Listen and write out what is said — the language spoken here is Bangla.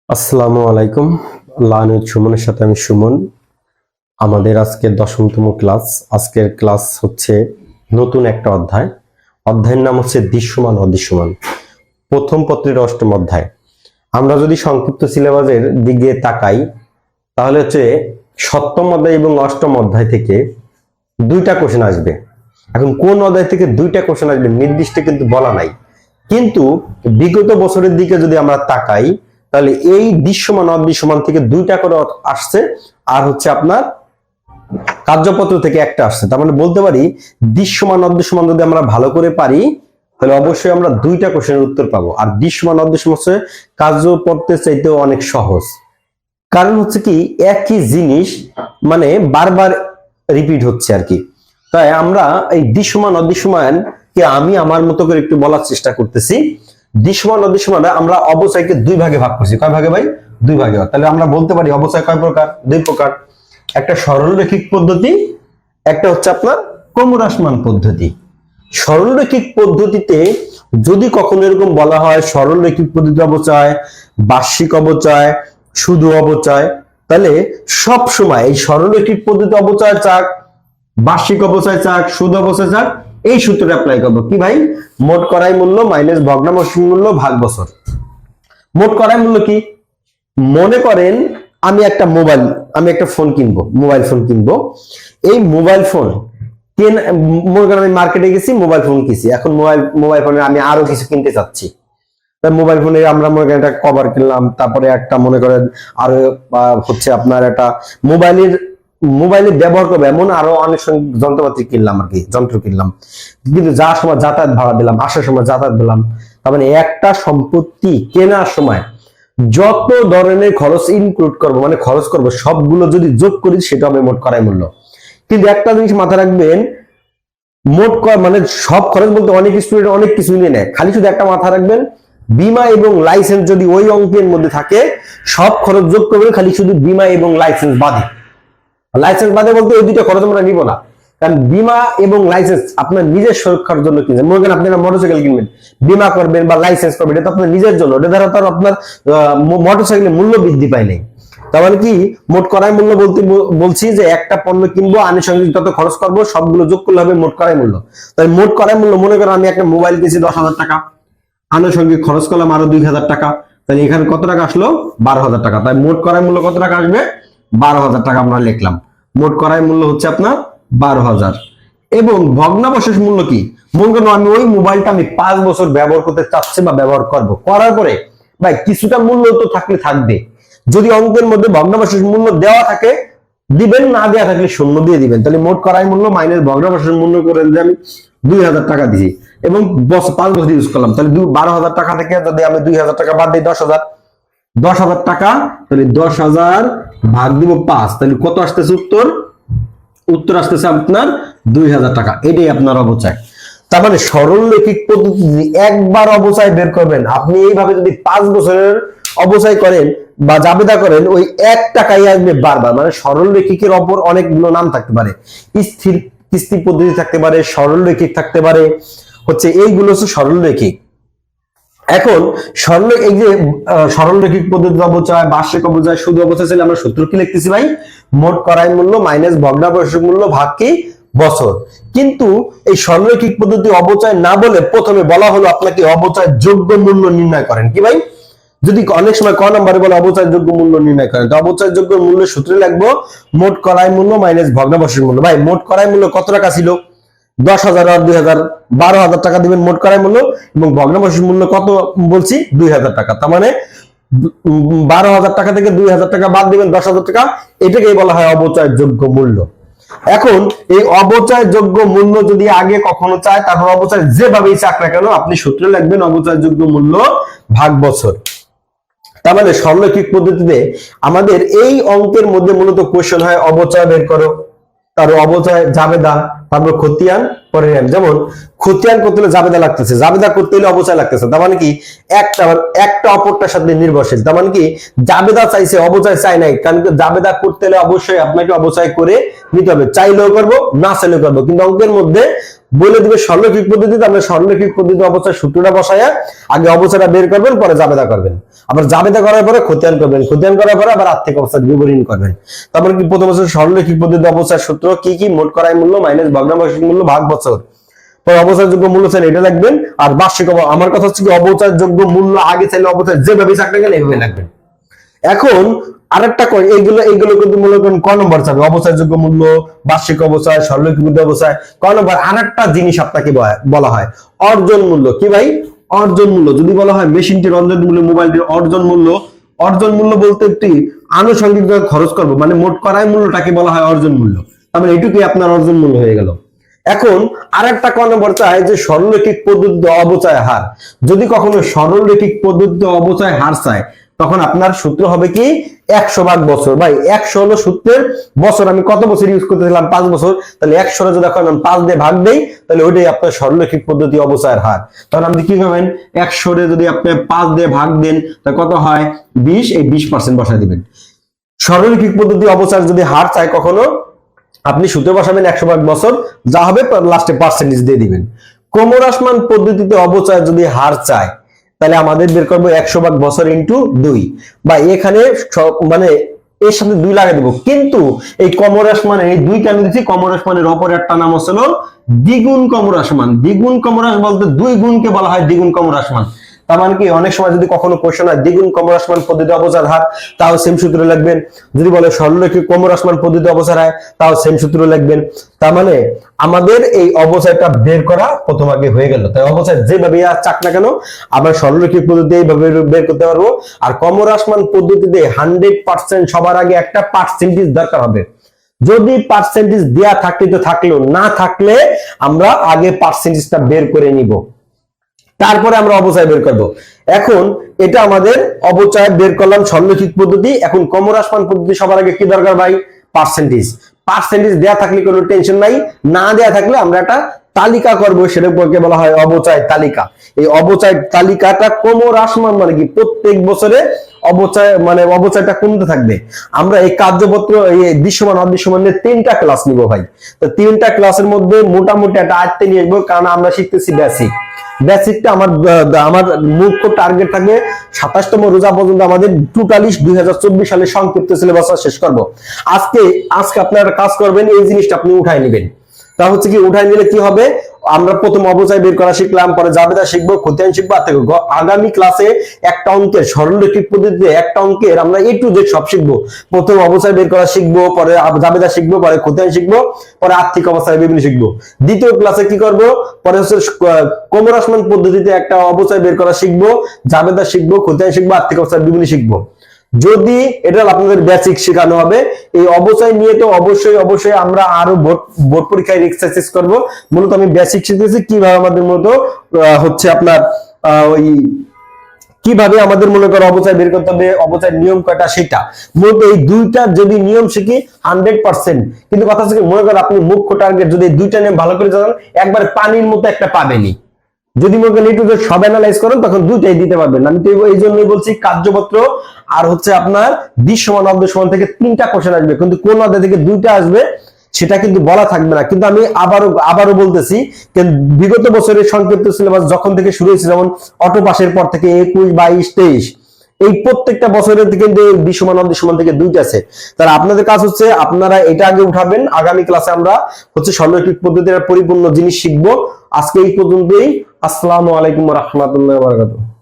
আসসালামু আলাইকুম। লার্নিং সুমনের সাথে আমি সুমন। আমাদের আজকের 10তম ক্লাস। আজকের ক্লাস হচ্ছে নতুন একটা অধ্যায়। অধ্যায়ের নাম হচ্ছে দৃশ্যমান অদৃশ্যমান, প্রথম পত্রের 8ম অধ্যায়। আমরা যদি সংক্ষিপ্ত সিলেবাসের দিকে তাকাই তাহলে হচ্ছে 7ম অধ্যায় এবং 8ম অধ্যায় থেকে দুইটা কোশ্চেন আসবে। এখন কোন অধ্যায় থেকে দুইটা কোশ্চেন আসবে নির্দিষ্ট কিন্তু বলা নাই, কিন্তু বিগত বছরের দিকে যদি আমরা তাকাই তাহলে এই দৃশ্যমান অদৃশ্যমান থেকে দুইটা করে আসছে, আর হচ্ছে আপনার কার্যপত্র থেকে একটা আসছে। তার মানে বলতে পারি দৃশ্যমান অদৃশ্যমান যদি আমরা ভালো করে পারি তাহলে অবশ্যই আমরা দুইটা কোশ্চেনের উত্তর পাবো। আর দৃশ্যমান অদৃশ্যমান হচ্ছে কার্যপত্রের চাইতেও অনেক সহজ, কারণ হচ্ছে কি একই জিনিস মানে বারবার রিপিট হচ্ছে আর কি। তাই আমরা এই দৃশ্যমান অদৃশ্যমান কে আমি আমার মতো করে একটু বলার চেষ্টা করতেছি। দৃশ্যমান অদৃশ্যমান আমরা অবচয়কে দুই ভাগে ভাগ করছি। কয় ভাগে ভাই? দুই ভাগে। তাহলে আমরা বলতে পারি অবচয় কয় প্রকার? দুই প্রকার। একটা সরলরৈখিক পদ্ধতি, একটা হচ্ছে আপনার ক্রমহ্রাসমান পদ্ধতি। সরলরৈখিক পদ্ধতিতে যদি কখনো এরকম বলা হয় সরলরৈখিক পদ্ধতি অবচয়, বার্ষিক অবচয়, শুধু অবচয়, তাহলে সব সময় এই সরলরৈখিক পদ্ধতি অবচয় চাক, বার্ষিক অবচয় চাক, শুধু অবচয় চাক, এই সূত্রটা অ্যাপ্লাই করবো। কি ভাই? মোট ক্রয় মূল্য মাইনাস ভগ্নাংশ মূল্য ভাগ বছর। মোট ক্রয় মূল্য কি? মনে করেন আমি একটা ফোন কিনবো, মোবাইল ফোন কিনবো। এই মোবাইল ফোন মনে করেন আমি মার্কেটে গেছি, মোবাইল ফোন কিনছি। এখন মোবাইল ফোনে আমি আরো কিছু কিনতে চাচ্ছি। মোবাইল ফোনে আমরা মনে করেন একটা কভার কিনলাম, তারপরে একটা মনে করেন আরো হচ্ছে আপনার একটা মোবাইলে ব্যবহার করবো এমন আরো অনেক যন্ত্রপাতি কিনলাম আর কি, যন্ত্র কিনলাম। কিন্তু যাওয়ার সময় যাতায়াত ভাড়া দিলাম, আসার সময় যাতায়াত দিলাম। তার মানে একটা সম্পত্তি কেনার সময় যত ধরনের খরচ ইনক্লুড করবো মানে খরচ করবো সবগুলো যদি যোগ করি সেটা হবে মোট ক্রয় মূল্য। কিন্তু একটা জিনিস মাথায় রাখবেন, মানে সব খরচ বলতে অনেক স্টুডেন্ট অনেক কিছু নিয়ে নেয়, খালি শুধু একটা মাথায় রাখবেন, বীমা এবং লাইসেন্স যদি ওই অঙ্কের মধ্যে থাকে সব খরচ যোগ করবেন, খালি শুধু বীমা এবং লাইসেন্স বাদে। লাইসেন্স বাদে বলতে ওই দুটো খরচ আমরা নিব না, কারণ বীমা এবং লাইসেন্স আপনার নিজের সুরক্ষার জন্য কিনবেন। মনে করেন আপনি মোটরসাইকেল কিনবেন, বীমা করবেন বা লাইসেন্স করবেন, এটা তো আপনার নিজের জন্য। এটা দ্বারা তো আপনার মোটরসাইকেলের মূল্য বৃদ্ধি পায় নাই। তার মানে কি মোট ক্রয় মূল্য বলতে বলছি যে একটা পণ্য কিনবো, আনুষঙ্গিক যত খরচ করবো সবগুলো যোগ করলে হবে মোট ক্রয় মূল্য। তাই মোট ক্রয় মূল্য মনে করেন আমি একটা মোবাইল কিনছি 10,000 টাকা, আনুষঙ্গিক খরচ করলাম আরো 2,000 টাকা, তাহলে এখানে কত টাকা আসলো? 12,000 টাকা। তাই মোট ক্রয় মূল্য কত টাকা আসবে? 12,000 টাকা আমরা লিখলাম। মোট ক্রয় মূল্য হচ্ছে আপনার 12,000। এবং ভগ্নাবশেষ মূল্য কি? মনে করেন আমি ওই মোবাইলটা আমি 5 বছর ব্যবহার করতে চাচ্ছি বা ব্যবহার করব, করার পরে ভাই কিছুটা মূল্য তো থাকবে। যদি অঙ্কের মধ্যে ভগ্নাবশেষ মূল্য দেওয়া থাকে দিবেন, না দেওয়া থাকলে শূন্য দিয়ে দিবেন। তাহলে মোট ক্রয় মূল্য মাইনাস ভগ্নাবশেষ মূল্য করে যে আমি 2,000 টাকা দিয়েছি এবং 5 বছর ইউজ করলাম, তাহলে 12,000 টাকা থেকে যদি আমি 2,000 টাকা বাদ দিই 10,000 টাকা, তাহলে 10,000 ভাগ দিব 5, তাহলে কত আসতেছে উত্তর আসতেছে আপনার 2,000 টাকা। এটাই আপনার অবচয়। তার মানে সরলরৈখিক পদ্ধতি একবার অবচয় বের করবেন, আপনি এইভাবে যদি 5 বছরের অবচয় করেন বা জাবেদা করেন ওই 1 টাকাই আসবে বারবার। মানে সরলরৈখিকের অপর অনেকগুলো নাম থাকতে পারে, স্থির কিস্তি পদ্ধতি থাকতে পারে, সরলরৈখিক থাকতে পারে, হচ্ছে এইগুলো হচ্ছে সরলরৈখিক। এখন এই যে সরলরৈখিক পদ্ধতি অবচয়, বার্ষিক অবচয়, শুধু অবচয় চাইলে আমরা সূত্র কি লিখতেছি ভাই? মোট ক্রয় মূল্য মাইনাস ভগ্নাবশেষ মূল্য ভাগ কি বছর। কিন্তু এই সরলরৈখিক পদ্ধতি অবচয় না বলে প্রথমে বলা হলো আপনাকে অবচয় যোগ্য মূল্য নির্ণয় করেন। কি ভাই? যদি অনেক সময় ক নম্বরে বলে অবচয় যোগ্য মূল্য নির্ণয় করেন, তো অবচয় যোগ্য মূল্য সূত্রে লিখবো মোট ক্রয় মূল্য মাইনাস ভগ্নাবশেষ মূল্য। ভাই মোট ক্রয় মূল্য কত টাকা ছিল? 10,000 আর 2,000, 12,000 টাকা দিবেন মোট ক্রয় মূল্য, এবং ভগ্নাবশেষ মূল্য কত বলছি? 2,000 টাকা। তার মানে 12,000 টাকা থেকে 2,000 টাকা বাদ দিবেন 10,000 টাকা, এটাকেই বলা হয় অবচয় যোগ্য মূল্য। এখন এই অবচয় যোগ্য মূল্য যদি আগে কখনো চায়, তারপর অবচয় যেভাবেই চাক না কেন আপনি সূত্রে লিখবেন অবচয় যোগ্য মূল্য ভাগ বছর। তার মানে সরলরৈখিক পদ্ধতিতে আমাদের এই অঙ্কের মধ্যে মূলত কোশ্চেন হয় অবচয় বের করো, তার অবচয় জাবেদা, তারপর খতিয়ান পরিণাম। যেমন খতিয়ান করতে হলে জাবেদা লাগতেছে, জাবেদা করতে হলে অবচয় লাগতেছে। তার মানে কি একটা অপরটার সাথে নির্ভরশীল। তার মানে কি জাবেদা চাইছে অবচয় চাই নাই, কারণ জাবেদা করতে হলে অবশ্যই আপনাকে অবচয় করে নিতে হবে, চাইলেও করবো না চাইলেও করবো। কিন্তু অঙ্কের মধ্যে বলে দিবে সরলরৈখিক পদ্ধতিতে। আমরা সরলরৈখিক পদ্ধতি অবস্থায় সূত্রটা বসায়া আগে অবস্থাটা বের করবেন, পরে জাবেদা করবেন, আবার জাবেদা করার পরে খতিয়ান করবেন, খতিয়ান করার পরে আবার আর্থিক অবস্থার বিবরণ করবেন। তারপরে কি প্রথম বছর সরলরৈখিক পদ্ধতি অবস্থার সূত্র কি কি? মোট ক্রয় মূল্য মাইনাস ভগ্নাংশের মূল্য ভাগ বছর, পরে অবচয়যোগ্য মূল্য চাইলে এটা লিখবেন। আর বার্ষিক আমার কথা হচ্ছে কি, অবচয়যোগ্য মূল্য আগে চাইলে অবচয় যেভাবে চাকরি গেলে এইভাবে লিখবেন। এখন আরেকটা এইগুলো কিন্তু মূল্য করেন ক নম্বর চাবে, অবচয়যোগ্য মূল্য, বার্ষিক অবচয়, সরলরৈখিক অবচয়। ক নম্বর আরেকটা জিনিস আপনাকে বলা হয় অর্জন মূল্য। কি ভাই? অর্জন মূল্য। যদি বলা হয় মেশিনটির অর্জন মূল্য, মোবাইলটির অর্জন মূল্য, অর্জন মূল্য বলতে একটি আনুষঙ্গিক খরচ করবো, মানে মোট করাই মূল্যটাকে বলা হয় অর্জন মূল্য। তার এটুকুই আপনার অর্জন মূল্য হয়ে গেল। এখন আরেকটা ক নম্বর চায় যে সরলরৈখিক পদ্ধতিতে অবচয় হার। যদি কখনো সরলরৈখিক পদ্ধতিতে অবচয় হার চায়, তখন আপনার সূত্র হবে কি 100 ভাগ বছর। ভাই 100 হলো সূত্রের বছর, আমি কত বছর ইউজ করতেছিলাম? 5 বছর। তাহলে 100 যদি এখন 5 দিয়ে ভাগ দেই, তাহলে ওইটাই আপনার সরলরৈখিক পদ্ধতি অবচয়ের হার। তাহলে আপনি কি করবেন? 100 যদি আপনি 5 দিয়ে ভাগ দেন, তাহলে কত হয়? 20। এই 20% বসায় দিবেন। সরলরৈখিক পদ্ধতি অবচয়ের যদি হার চায় কখনো, আপনি সূত্র বসাবেন 100 ভাগ বছর, যা হবে লাস্টে পার্সেন্টেজ দিয়ে দিবেন। ক্রমহ্রাসমান পদ্ধতিতে অবচয় যদি হার চায়, তাহলে আমাদের বের করবো 100 ভাগ বছর ইন্টু 2, বা এখানে মানে এর সাথে 2 লাগিয়ে দেবো। কিন্তু এই ক্রমহ্রাসমান, এই 2 কেন দিচ্ছি? ক্রমহ্রাসমানের অপর একটা নাম হলো দ্বিগুণ ক্রমহ্রাসমান। দ্বিগুণ ক্রমহ্রাস বলতে 2 গুণকে বলা হয় দ্বিগুণ ক্রমহ্রাসমান। তার মানে কি, অনেক সময় যদি কখনো কোশ্চেন হয় দ্বিগুণ ক্রমহ্রাসমান পদ্ধতি অবচয়ের হার, তাও সেম সূত্র লিখবেন। যদি বলে সরলরৈখিক ক্রমহ্রাসমান পদ্ধতি অবচয়ের হার, তাও সেম সূত্র লিখবেন। তার মানে আমাদের এই অবচয়টা বের করা প্রথম আগে হয়ে গেল। তাই অবচয় যেভাবে চাক না কেন, আমরা সরলরৈখিক পদ্ধতি এইভাবে বের করতে পারবো। আর ক্রমহ্রাসমান পদ্ধতিতে 100% সবার আগে একটা পার্সেন্টেজ দরকার হবে। যদি পার্সেন্টেজ দেয়া থাকলে তো থাকলো, না থাকলে আমরা আগে পার্সেন্টেজটা বের করে নিব, তারপরে আমরা অবচয় বের করব। এখন এটা আমাদের অবচয় বের করলাম সরলরৈখিক পদ্ধতি। এখন ক্রমহ্রাসমান পদ্ধতি সবার আগে কি দরকার ভাই? পার্সেন্টেজ। পার্সেন্টেজ দেয়া থাকলে কোনো টেনশন নাই, না দেয়া থাকলে আমরা একটা তালিকা করব, সেটাকে বলা হয় অবচয় তালিকা। এই অবচয় তালিকাটা ক্রমহ্রাসমান মানে কি, প্রত্যেক বছরে অবচয় মানে অবচয়টা কমতে থাকবে। আমরা এই কার্যপত্র, এই দৃশ্যমান অদৃশ্যমানের 3টা ক্লাস নিব ভাই। তো 3টা ক্লাসের মধ্যে মোটামুটি একটা আয়ত্তে নিয়ে আসবো, কারণ আমরা শিখতেছি বেসিক। বেসিকটা আমার মুখ্য টার্গেট থাকে 27তম রোজা পর্যন্ত আমাদের টোটালি 2024 সালে সংক্ষিপ্ত সিলেবাসটা শেষ করব। আজকে আপনারা কাজ করবেন, এই জিনিসটা আপনি উঠাই নেবেন। তা হচ্ছে কি, উঠাই নিলে কি হবে? আমরা প্রথম অবচয় বের করা শিখলাম, পরে জাবেদা শিখবো, খতিয়ান শিখবো। আগামী ক্লাসে একটা অঙ্কের সরলরৈখিক পদ্ধতিতে একটা অঙ্কের আমরা A to Z সব শিখবো। প্রথম অবচয় বের করা শিখবো, পরে জাবেদা শিখবো, পরে খতিয়ান শিখবো, পরে আর্থিক অবস্থায় বিভিন্ন শিখবো। দ্বিতীয় ক্লাসে কি করব? পরে হচ্ছে ক্রমহ্রাসমান পদ্ধতিতে একটা অবচয় বের করা শিখবো, জাবেদা শিখবো, খতিয়ান শিখবো, আর্থিক অবস্থায় বিভিন্ন শিখবো। যদি এটা আপনাদের বেসিক শেখানো হবে, এই অবচয় নিয়ে তো অবশ্যই আমরা আরো বোর্ড পরীক্ষায় এক্সারসাইজ করব। মূলত আমি বেসিক শিখতেছি কিভাবে আমাদের মূলত হচ্ছে আপনার ওই কিভাবে আমাদের মনে করো অবচয় বের করতে হবে, অবচয় নিয়ম কয়টা সেটা। মূলত এই 2টা যদি নিয়ম শিখি 100%। কিন্তু কথা হচ্ছে মনে করো আপনি মুখ্য টার্গেট যদি 2টা নিয়ম ভালো করে জানেন, একবার পানির মতো একটা পাবেনই। যদি মনে করেন একটু সব অ্যানালাইজ করেন, তখন 2টাই দিতে পারবেন। আমি তো এই জন্যই বলছি কার্যপত্র আর হচ্ছে আপনার দৃশ্যমান অদৃশ্যমান থেকে 3টা কোশ্চেন আসবে, কিন্তু কোন অধ্যায় থেকে 2টা আসবে সেটা কিন্তু বলা থাকবে না। কিন্তু আমি আবারও বলতেছি, বিগত বছরের সংক্ষিপ্ত সিলেবাস যখন থেকে শুরু হয়েছে, যেমন অটো পাসের পর থেকে 21, 22, 23, এই প্রত্যেকটা বছরের কিন্তু দৃশ্যমান অদৃশ্যমান থেকে 2টা আছে। তাহলে আপনাদের কাজ হচ্ছে আপনারা এটা আগে উঠাবেন। আগামী ক্লাসে আমরা হচ্ছে সরলরৈখিক পদ্ধতির পরিপূর্ণ জিনিস শিখবো। আজকে এই পর্যন্তই। আসসালামু আলাইকুম ওয়া রাহমাতুল্লাহি ওয়া বারাকাতুহু।